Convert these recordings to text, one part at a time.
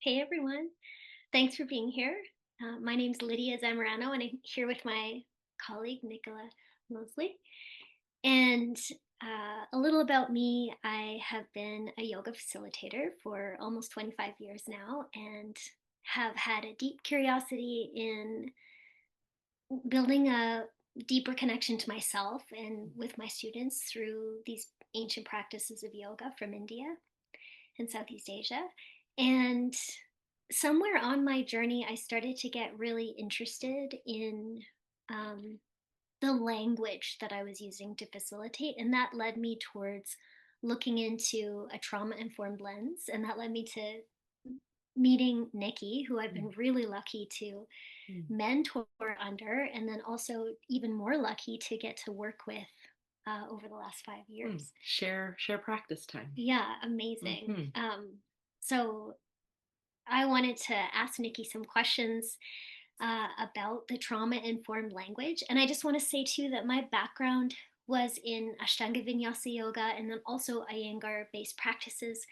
Hey everyone, thanks for being here. My name's Lydia Zamorano, and I'm here with my colleague Nicola Mosely. And a little about me, I have been a yoga facilitator for almost 25 years now and have had a deep curiosity in building a deeper connection to myself and with my students through these ancient practices of yoga from India and Southeast Asia. And somewhere on my journey, I started to get really interested in um, the language that I was using to facilitate. And that led me towards looking into a trauma informed lens. And that led me to meeting Nikki, who I've been Mm, really lucky to mm, mentor under, and then also even more lucky to get to work with over the last 5 years. Share practice time. Yeah, amazing. Hmm. So I wanted to ask Nikki some questions about the trauma informed language. And I just want to say, too, that my background was in Ashtanga Vinyasa Yoga and then also Iyengar based practices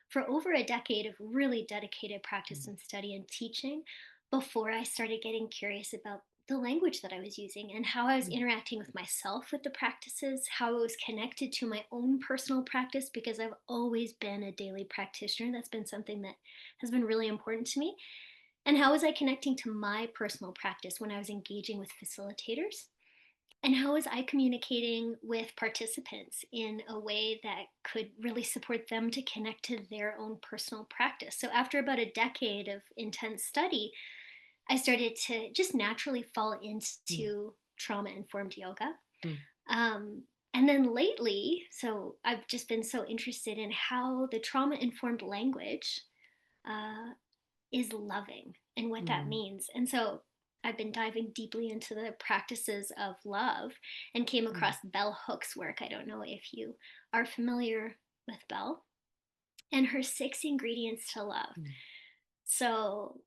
for over a decade of really dedicated practice Mm, and study and teaching before I started getting curious about the language that I was using and how I was mm, interacting with myself with the practices, how it was connected to my own personal practice, because I've always been a daily practitioner. That's been something that has been really important to me. And how was I connecting to my personal practice when I was engaging with facilitators? And how was I communicating with participants in a way that could really support them to connect to their own personal practice? So, after about a decade of intense study, I started to just naturally fall mm, into trauma informed yoga. mm, Um, and then lately, so I've just been so interested in how the trauma informed language uh, is loving and what that mm, means. And so I've been diving deeply into the practices of love and came mm, across Bell Hook's work. I don't know if you are familiar with Bell and her 6 ingredients to love. mm, So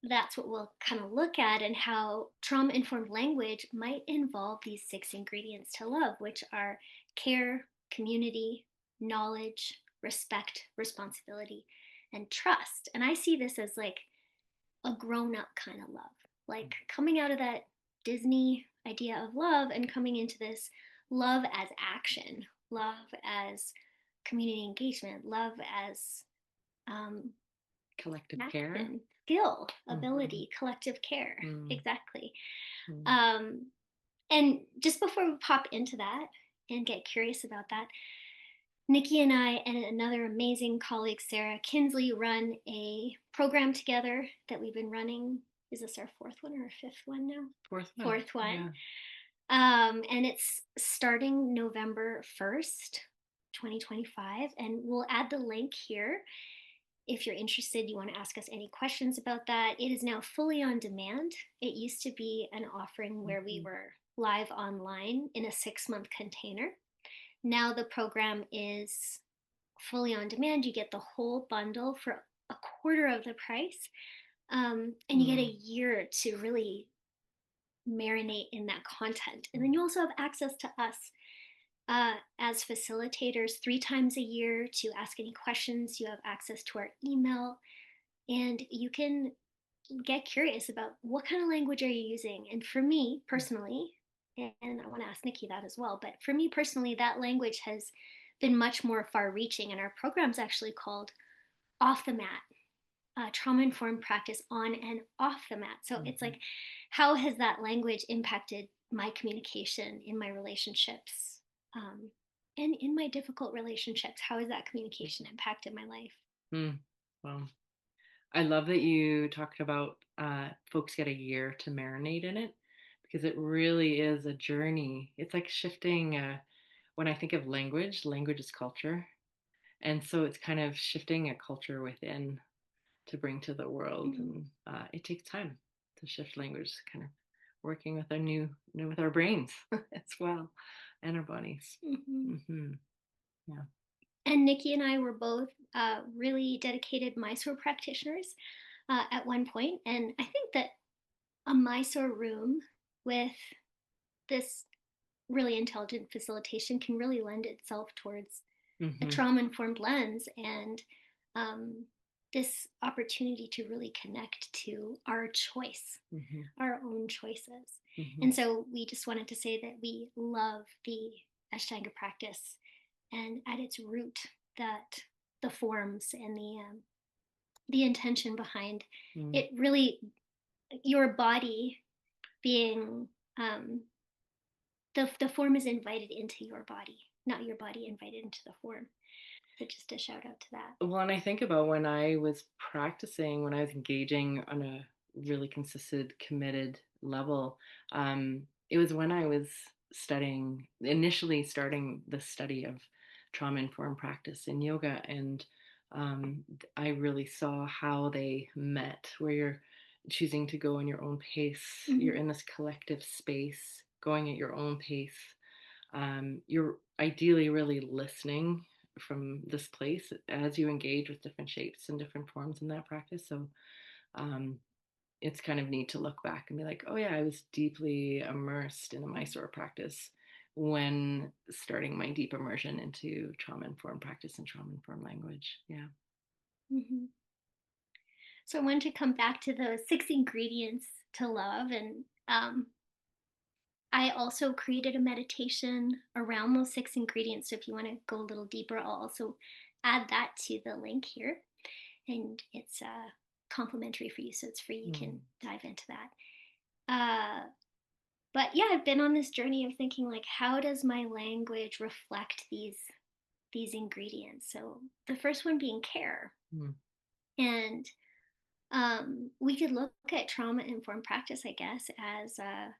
that's what we'll kind of look at, and how trauma informed language might involve these 6 ingredients to love, which are care, community, knowledge, respect, responsibility, and trust. And I see this as like a grown up kind of love, like coming out of that Disney idea of love and coming into this love as action, love as community engagement, love as um, Collective care. action, skill, Hmm. ability, collective care. Mm, Exactly. mm, Um, and just before we pop into that and get curious about that, Nikki and I and another amazing colleague, Sarah Kinsley, run a program together that we've been running. Is this our fourth one or our fifth one now? Fourth one. Fourth one. Yeah. And it's starting November 1st, 2025. And we'll add the link here if you're interested, you want to ask us any questions about that. It is now fully on demand. It used to be an offering where we Hmm. were live online in a 6 month container. Now the program is fully on demand. You get the whole bundle for a quarter of the price. And you get a Mm, year to really marinate in that content. And then you also have access to us as facilitators 3 times a year to ask any questions. You have access to our email, and you can get curious about what kind of language are you using. And for me mm, personally, and I want to ask Nikki that as well, but for me personally, that language has been much more far reaching. And our program's actually called Off the Mat, Trauma Informed Practice on and Off the Mat. So it's mhm. like, how has that language impacted my communication in my relationships? Um, and in my difficult relationships, how has that communication impacted my life? Mm. Well, I love that you talked about folks get a year to marinate in it because it really is a journey. It's like shifting. When I think of language, language is culture. And so it's kind of shifting a culture within to bring to the world, Mm-hmm. and it takes time to shift language, kind of working with our with our brains as well, and our bodies. Mm-hmm. Hmm. Yeah. And Nikki and I were both really dedicated Mysore practitioners at one point. And I think that a Mysore room with this really intelligent facilitation can really lend itself towards a Hmm. trauma informed lens and um, this opportunity to really connect to our choice, Mhm. our own choices. Mhm. And so we just wanted to say that we love the Ashtanga practice, and at its root, that the forms and the intention behind Mm. it really, your body being, um, the form is invited into your body, not your body invited into the form. So just a shout out to that. Well, and I think about when I was practicing, when I was engaging on a really consistent, committed level, it was when I was studying, initially starting the study of trauma informed practice in yoga. And I really saw how they met, where you're choosing to go in your own pace, you're Hmm. in this collective space, going at your own pace. You're ideally really listening from this place as you engage with different shapes and different forms in that practice. So um, it's kind of neat to look back and be like, oh, yeah, I was deeply immersed in a Mysore practice when starting my deep immersion into trauma informed practice and trauma informed language. Yeah. Hmm. So I wanted to come back to the 6 ingredients to love, and I also created a meditation around those 6 ingredients. So if you want to go a little deeper, I'll also add that to the link here, and it's complimentary for you, so it's free. You can Mm. dive into that. Uh, but yeah, I've been on this journey of thinking like, how does my language reflect these ingredients? So the first one being care, Mm. and we could look at trauma informed practice, I guess, as a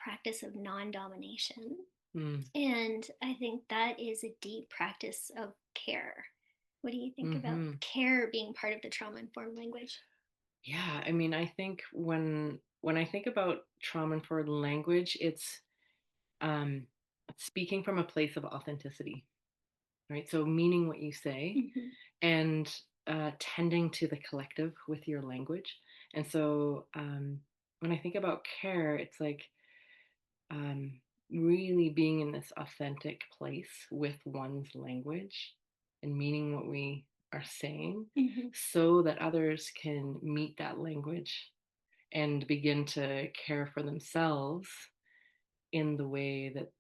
practice of non domination. Mm. And I think that is a deep practice of care. What do you think about Hmm. care being part of the trauma informed language? Yeah, I mean, I think when I think about trauma informed language, it's um, speaking from a place of authenticity, right? So meaning what you say Hmm. and tending to the collective with your language. And so when I think about care, it's like um, really being in this authentic place with one's language and meaning what we are saying Hmm. so that others can meet that language and begin to care for themselves in the way that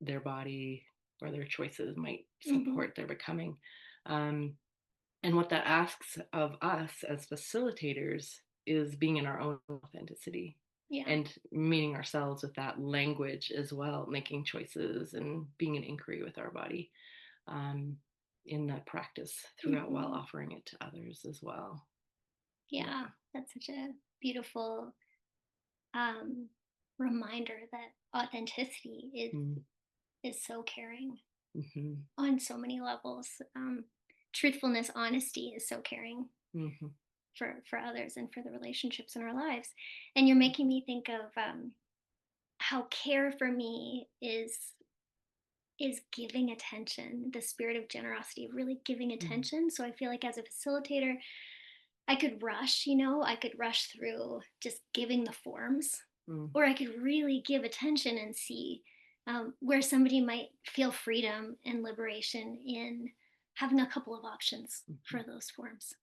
their body or their choices might Hmm. support their becoming. Um, and what that asks of us as facilitators is being in our own authenticity Yeah. and meeting ourselves with that language as well, making choices and being in inquiry with our body um, in that practice throughout while Hmm. offering it to others as well. Yeah. Yeah. That's such a beautiful um, reminder that authenticity Mm-hmm. is so caring Mm-hmm. on so many levels. Truthfulness, honesty is so caring Mm-hmm. for others and for the relationships in our lives. And you're making me think of how care for me is giving attention, the spirit of generosity, of really giving Mm-hmm. attention. So I feel like as a facilitator, I could rush through just giving the forms, Mm-hmm. or I could really give attention and see where somebody might feel freedom and liberation in having a couple of options Mm-hmm. for those forms.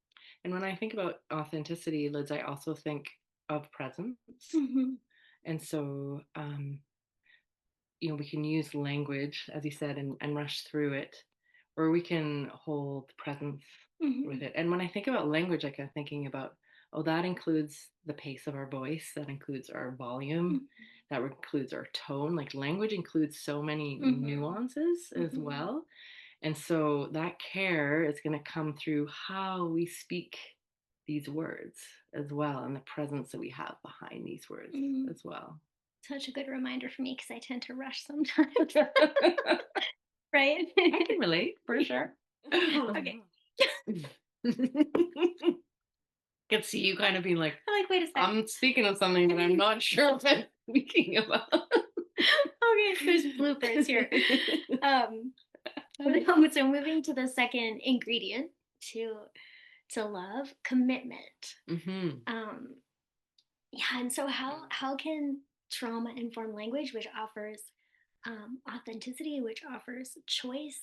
And when I think about authenticity, Liz, I also think of presence. Mm-hmm. And so, we can use language, as you said, and rush through it, or we can hold presence Mm-hmm. with it. And when I think about language, I kind of thinking about, oh, that includes the pace of our voice, that includes our volume, that includes our tone. Like language includes so many Mm-hmm. nuances as Mm-hmm. well. And so that care is going to come through how we speak these words as well, and the presence that we have behind these words Mm. as well. Such a good reminder for me because I tend to rush sometimes, I right? can relate for sure. Okay. Can see you kind of being like, I'm like, wait a sec. I'm speaking of something that I'm not sure what I'm speaking about. Okay, so there's bloopers here. Um, so moving to the second ingredient to love, commitment. Hmm. Um, yeah, and so how can trauma inform language, which offers authenticity, which offers choice,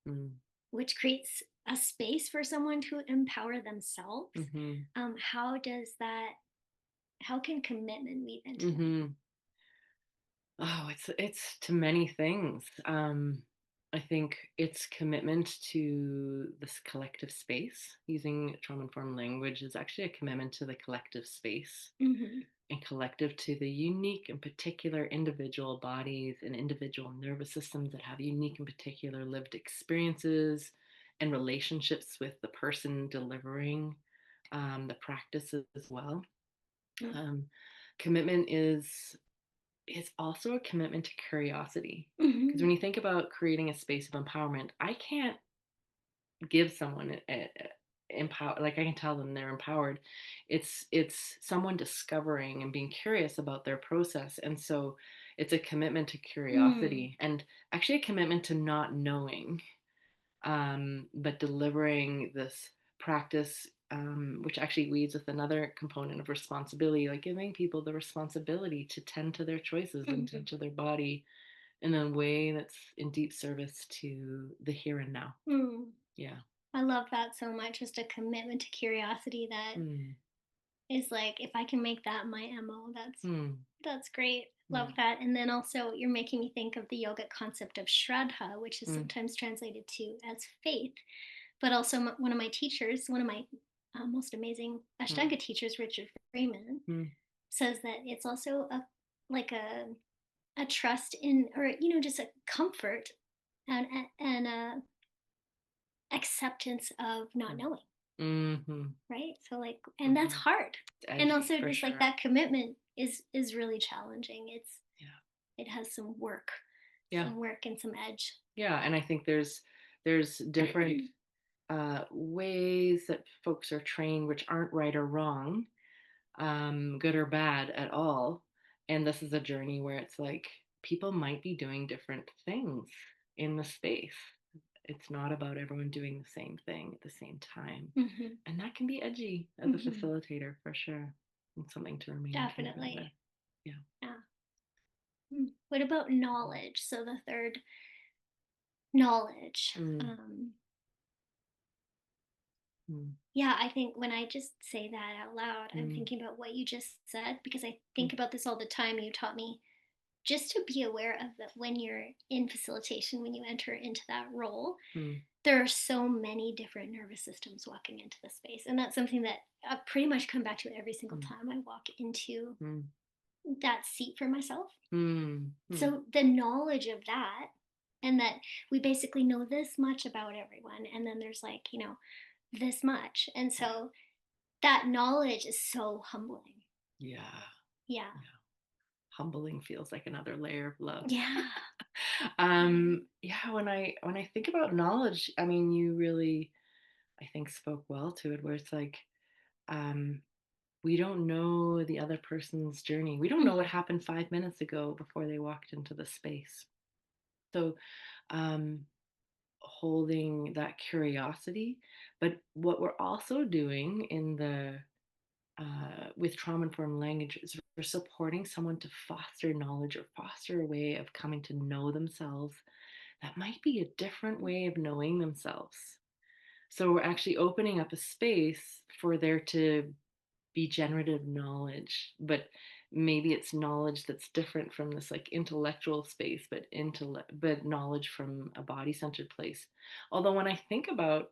Mm. which creates a space for someone to empower themselves, Mhm. how does that how can commitment weave into that? Mhm. Oh, it's to many things. I think it's commitment to this collective space. Using trauma-informed language is actually a commitment to the collective space Mhm. and collective to the unique and particular individual bodies and individual nervous systems that have unique and particular lived experiences and relationships with the person delivering the practices as well. Mm. Um, Commitment is also a commitment to curiosity. Because Mhm. when you think about creating a space of empowerment, I can't give someone empower, like I can tell them they're empowered. It's someone discovering and being curious about their process. And so it's a commitment to Mm. curiosity and actually a commitment to not knowing, but delivering this practice, which actually weaves with another component of responsibility, like giving people the responsibility to tend to their choices and Mhm. tend to their body in a way that's in deep service to the here and now. Mm. Yeah. I love that so much, just a commitment to curiosity that Mm, is like, if I can make that my MO, mm, that's great. Love mm, that. And then also you're making me think of the yogic concept of Shraddha, which is mm, sometimes translated to as faith. But also one of my teachers, one of my most amazing mm, Ashtanga teachers, Richard Freeman, mm, says that it's also a like a trust in, or just a comfort and a acceptance of not mm, knowing, mhm, right? So like, and that's mhm. hard. It's And edgy also for just like sure. that commitment is really challenging. Yeah. It has Yeah. some work and some edge. Yeah. And I think there's different ways that folks are trained, which aren't right or wrong, good or bad at all. And this is a journey where it's like people might be doing different things in the space. It's not about everyone doing the same thing at the same time. Hmm. And that can be edgy as a Hmm. facilitator for sure. And something to remain in commitment with. Definitely. Yeah. Yeah. What about knowledge? So the third, knowledge. Mm, mm, Yeah, I think when I just say that out loud, I'm mm, thinking about what you just said, because I mm, think about this all the time. You taught me just to be aware of that when you're in facilitation, when you enter into that role, mm, there are so many different nervous systems walking into the space. And that's something that I pretty much come back to every single mm, time I walk into mm, that seat for myself. mm, mm. So the knowledge of that, and that we basically know this much about everyone, and then there's like, this much. And Yeah. so that knowledge is so humbling. Yeah. Yeah. Yeah. Humbling feels like another layer of love. Yeah. Yeah. Yeah, when I think about knowledge, I mean, you really, I think, spoke well to it, where it's like, um, we don't know the other person's journey. We don't know what happened 5 minutes ago before they walked into the space. So, um, holding that curiosity, but what we're also doing in the with trauma informed language is we're supporting someone to foster knowledge or foster a way of coming to know themselves that might be a different way of knowing themselves. So we're actually opening up a space for there to be generative knowledge, but maybe it's knowledge that's different from this like intellectual space, but knowledge from a body centered place. Although when I think about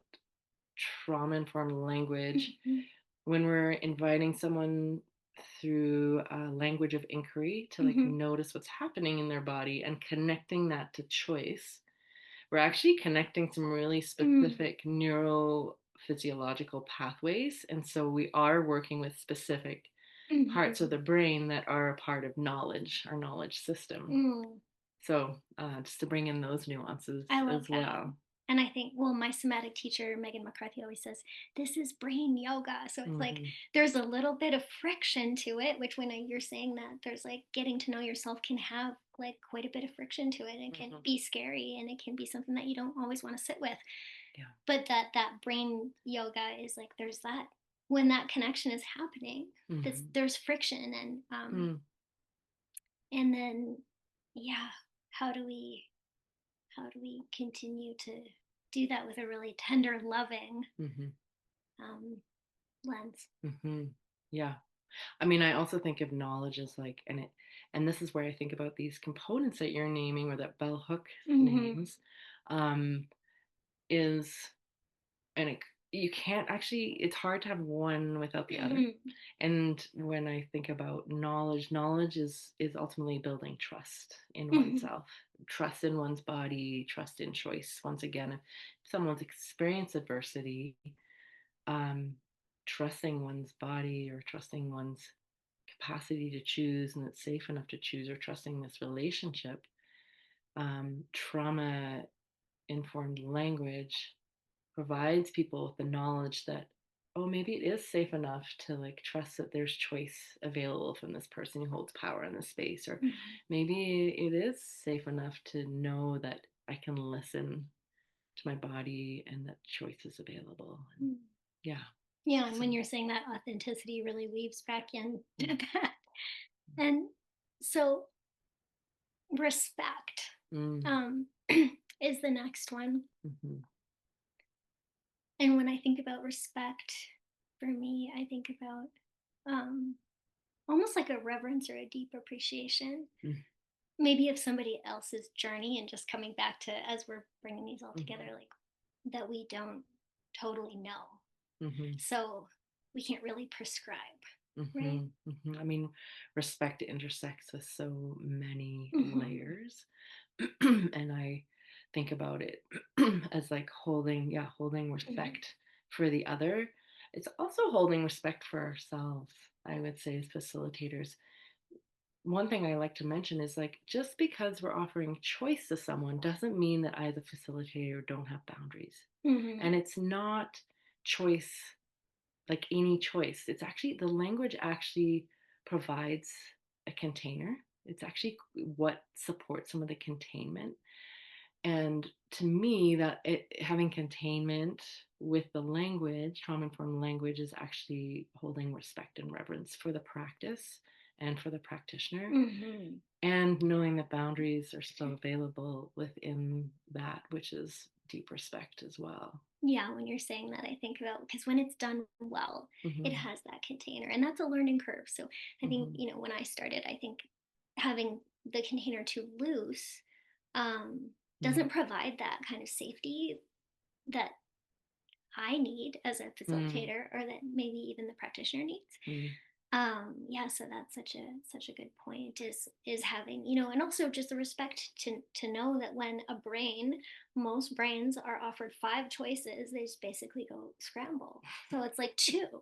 trauma informed language, Mhm. when we're inviting someone through a language of inquiry to like Mhm. notice what's happening in their body and connecting that to choice, we're actually connecting some really Mm. specific neurophysiological pathways. And so we are working with specific parts of Mhm. the brain that are a part of knowledge, our knowledge system. Mm. So just to bring in those nuances I love as that. well. And I think, well, my somatic teacher, Megan McCarthy, always says, this is brain yoga. So it's like Hmm. there's a little bit of friction to it, which when you're saying that, there's like getting to know yourself can have like quite a bit of friction to it. It can Hmm. be scary, and it can be something that you don't always want to sit with. Yeah. But that brain yoga is like, there's that, when that connection is happening, Hmm. there's friction. And then, yeah, how do we continue to do that with a really tender, loving Hmm. um, lens. Hmm. Yeah. I mean, I also think of knowledge as like, and this is where I think about these components that you're naming or that Bell Hook Hmm. names, um, is, and you can't actually, it's hard to have one without the other. Hmm. And when I think about knowledge, knowledge is ultimately building trust in Hmm. oneself, trust in one's body, trust in choice. Once again, if someone's experienced adversity, um, trusting one's body or trusting one's capacity to choose and it's safe enough to choose, or trusting this relationship, trauma informed language provides people with the knowledge that, oh, maybe it is safe enough to like trust that there's choice available from this person who holds power in this space, or Hmm. maybe it is safe enough to know that I can listen to my body and that choice is available. And yeah. Yeah, and So when you're saying that, authenticity really weaves back in to mm, that. And so respect mm, um, is the next one. mhm, And when I think about respect, for me, I think about um, almost like a reverence or a deep appreciation, mm, maybe of somebody else's journey, and just coming back to as we're bringing these all together, mhm, like that we don't totally know. mhm, So we can't really prescribe, right? mhm, mhm. I mean, respect intersects with so many Hmm. layers. And I think about it as like holding, yeah, holding Hmm. respect for the other. It's also holding respect for ourselves, I would say, as facilitators. One thing I like to mention is like just because we're offering choice to someone doesn't mean that I, as a facilitator, don't have boundaries. Hmm. And it's not choice like any choice. It's actually the language actually provides a container. It's actually what supports some of the containment. And to me, that having containment with the language, trauma informed language, is actually holding respect and reverence for the practice and for the practitioner, Hmm. and knowing that boundaries are still available within that, which is deep respect as well. Yeah, when you're saying that, I think about because when it's done well, it Hmm. has that container, and that's a learning curve. So I think, Hmm. when I started, I think having the container too loose um, doesn't provide that kind of safety that I need as a Mm, facilitator, or that maybe even the practitioner needs. mm, Yeah, so that's such a good point, is having, and also just the respect to know that when most brains are offered five choices, they just basically go scramble. So it's like two,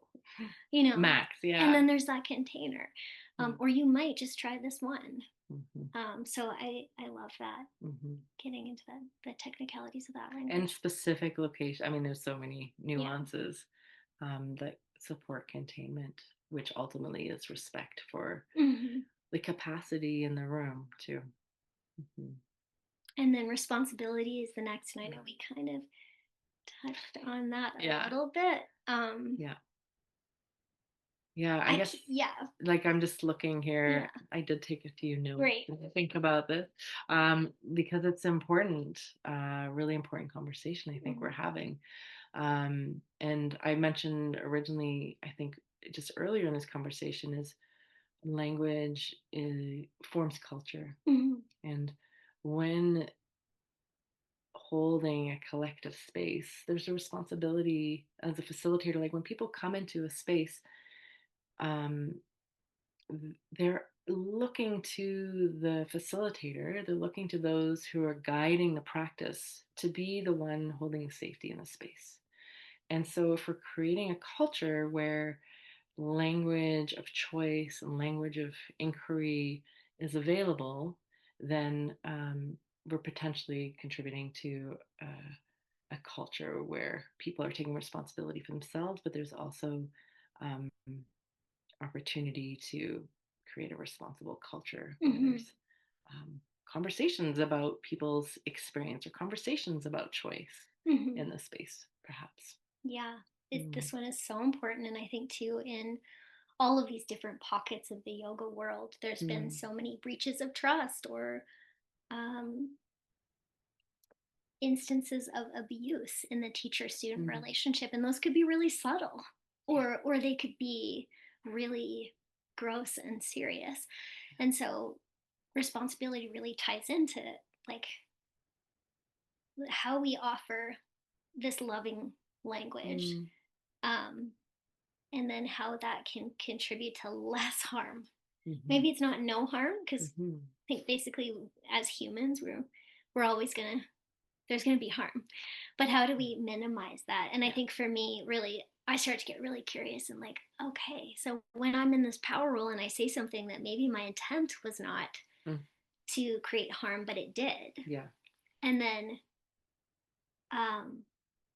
you know, max, and yeah. then there's that container. Mm, Or you might just try this one. mhm, So I love that, mhm. getting into the technicalities of that And language. specific location. I mean, there's so many Yeah. nuances that support containment, which ultimately is respect for Hmm. the capacity in the room too. Mhm. And then responsibility is the next, and I know we kind of touched on that a Yeah, little bit. yeah, yeah. I guess Yeah, like I'm just looking yeah, here. I did take a few notes great. to think about this, because it's important, really important conversation I think we're Mhm. having. And I mentioned originally, I think just earlier in this conversation, is language forms culture. Mhm. And when holding a collective space, there's a responsibility as a facilitator. Like when people come into a space, um, they're looking to the facilitator, they're looking to those who are guiding the practice to be the one holding safety in the space. And so, if we're creating a culture where language of choice and language of inquiry is available, then we're potentially contributing to a culture where people are taking responsibility for themselves, but there's also um, opportunity to create a responsible culture where Mhm. there's conversations about people's experience or conversations about choice Mhm. in the space, perhaps. Yeah, Mm, this one is so important, and I think too, in all of these different pockets of the yoga world, there's been mm, so many breaches of trust, or um, instances of abuse in the teacher student Mm, relationship, and those could be really subtle, or they could be really gross and serious. And so responsibility really ties into like how we offer this loving language, mm, um, and then how that can contribute to less harm. mhm, Maybe it's not no harm, because mhm. I think basically as humans we're always gonna there's gonna be harm. But how do we minimize that? And I Yeah. think for me, really, I start to get really curious and like, okay, so when I'm in this power role and I say something that maybe my intent was not Mm, to create harm, but it did, yeah. and then um,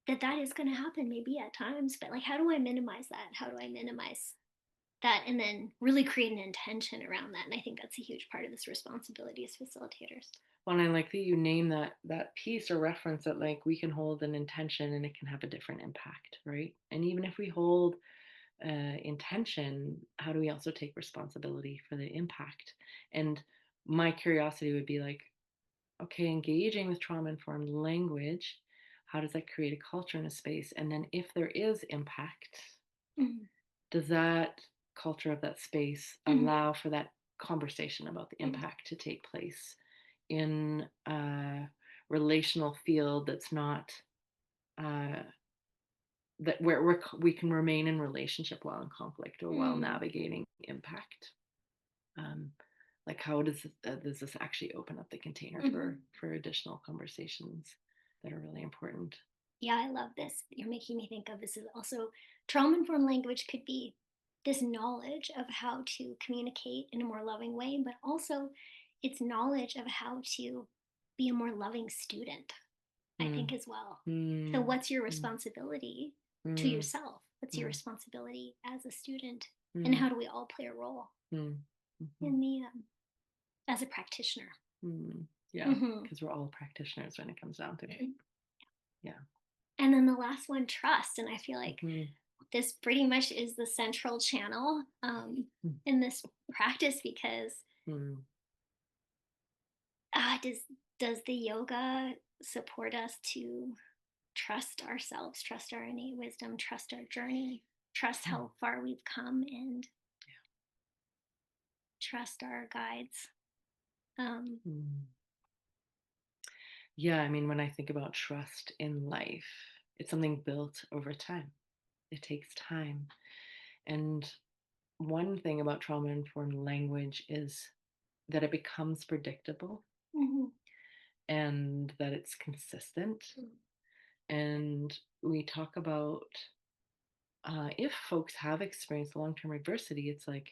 that is going to happen maybe at times, but like, how do I minimize that? How do I minimize that, and then really create an intention around that? And I think that's a huge part of this responsibility as facilitators. Well, and I like that you name that piece or reference that like we can hold an intention and it can have a different impact, right? And even if we hold intention, how do we also take responsibility for the impact? And my curiosity would be like, okay, engaging with trauma informed language, how does that create a culture in a space? And then if there is impact, Mm-hmm. does that culture of that space Mm-hmm. allow for that conversation about the impact to take place in a relational field that's not uh, that where we can remain in relationship while in conflict or while Mm-hmm. navigating impact? um, like how does this actually open up the container Mm-hmm. for additional conversations that are really important? Yeah, I love this. You're making me think of this is also trauma informed language could be this knowledge of how to communicate in a more loving way, but also it's knowledge of how to be a more loving student, I think, Mm, as well. So, mm, what's your mm, responsibility to mm, yourself? What's your mm, responsibility as a student? And mm, how do we all play a role mm, mhm, in the as a practitioner? yeah, Hmm. because we're all practitioners when it comes down to it. Yeah. And then the last one, trust. And I feel like Mhm, this pretty much is the central channel mm, in this practice, because mm, does the yoga support us to trust ourselves, trust our innate wisdom, trust our journey, trust mm, how far we've come, and trust our guides. Um, mm. Yeah, I mean, when I think about trust in life, it's something built over time. It takes time. And one thing about trauma informed language is that it becomes predictable mhm, and that it's consistent. And we talk about if folks have experienced long term adversity, it's like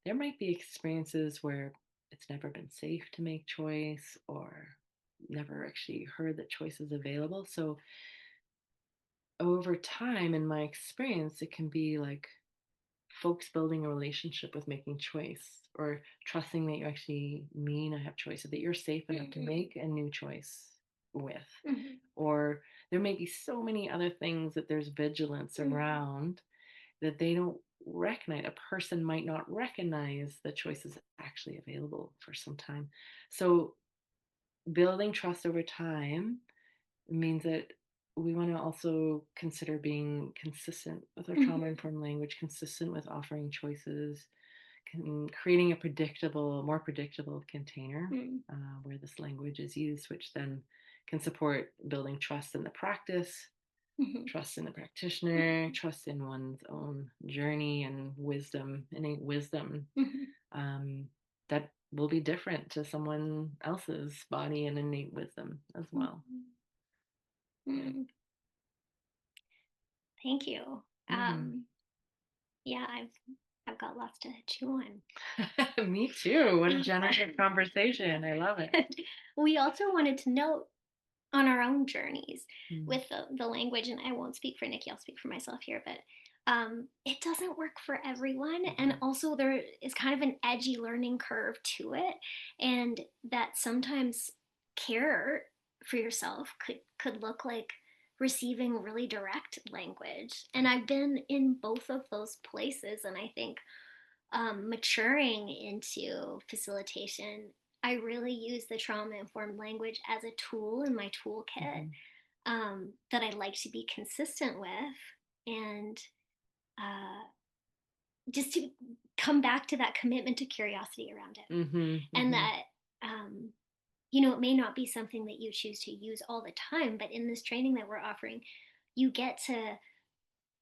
there might be experiences where it's never been safe to make choice or never actually heard that choice is available. So over time, in my experience, it can be like folks building a relationship with making choice or trusting that you actually mean I have choice, that you're safe enough to mhm, make a new choice with. mhm, Or there may be so many other things that there's vigilance mhm, around that they don't recognize. A person might not recognize the choice is actually available for some time. So building trust over time means that we want to also consider being consistent with our trauma mhm, informed language, consistent with offering choices, creating a more predictable container mhm, where this language is used, which then can support building trust in the practice, mhm, trust in the practitioner, trust in one's own journey and wisdom, innate wisdom mhm, um, that will be different to someone else's body and innate wisdom as well. mhm, Yeah. mhm. Thank you. Mm. Yeah, I've got lots to chew on. Me too. What a generous conversation. I love it. We also wanted to note on our own journeys Mm. with the language, and I won't speak for Nikki, I'll speak for myself here, but it doesn't work for everyone. And Mhm. also, there is kind of an edgy learning curve to it, and that sometimes care for yourself could look like receiving really direct language. And I've been in both of those places, and I think maturing into facilitation I really use the trauma informed language as a tool in my toolkit, Mhm. that I like to be consistent with, and uh, just to come back to that commitment to curiosity around it. Mhm. And Mhm. that, um, it may not be something that you choose to use all the time, but in this training that we're offering, you get to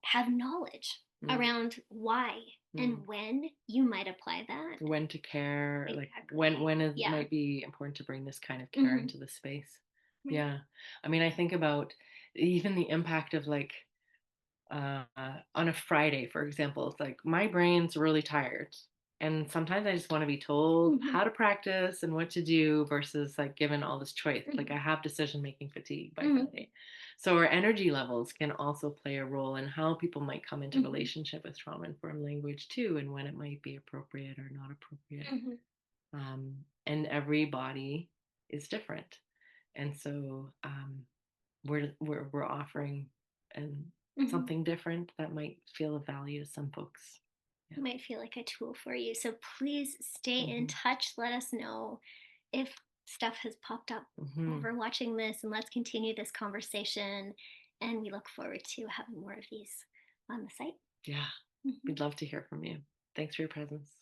have knowledge Mm, around why mm. and when you might apply that. When to care, like Exactly. when it Yeah. might be important to bring this kind of care Hmm. into the space. Right. Yeah. I mean, I think about even the impact of like uh, on a Friday, for example, it's like my brain's really tired. And sometimes I just want to be told Hmm. how to practice and what to do versus like given all this choice. Like Hmm. I have decision making fatigue by Hmm. Friday. So our energy levels can also play a role in how people might come into Hmm. relationship with trauma informed language too, and when it might be appropriate or not appropriate. Hmm. And every body is different. And so we're offering and Hmm. something different that might feel of value to some folks. Yeah. Might feel like a tool for you. So please stay in Hmm. touch. Let us know if stuff has popped up Hmm. over watching this, and let's continue this conversation. And we look forward to having more of these on the site. Yeah, Mhm. we'd love to hear from you. Thanks for your presence.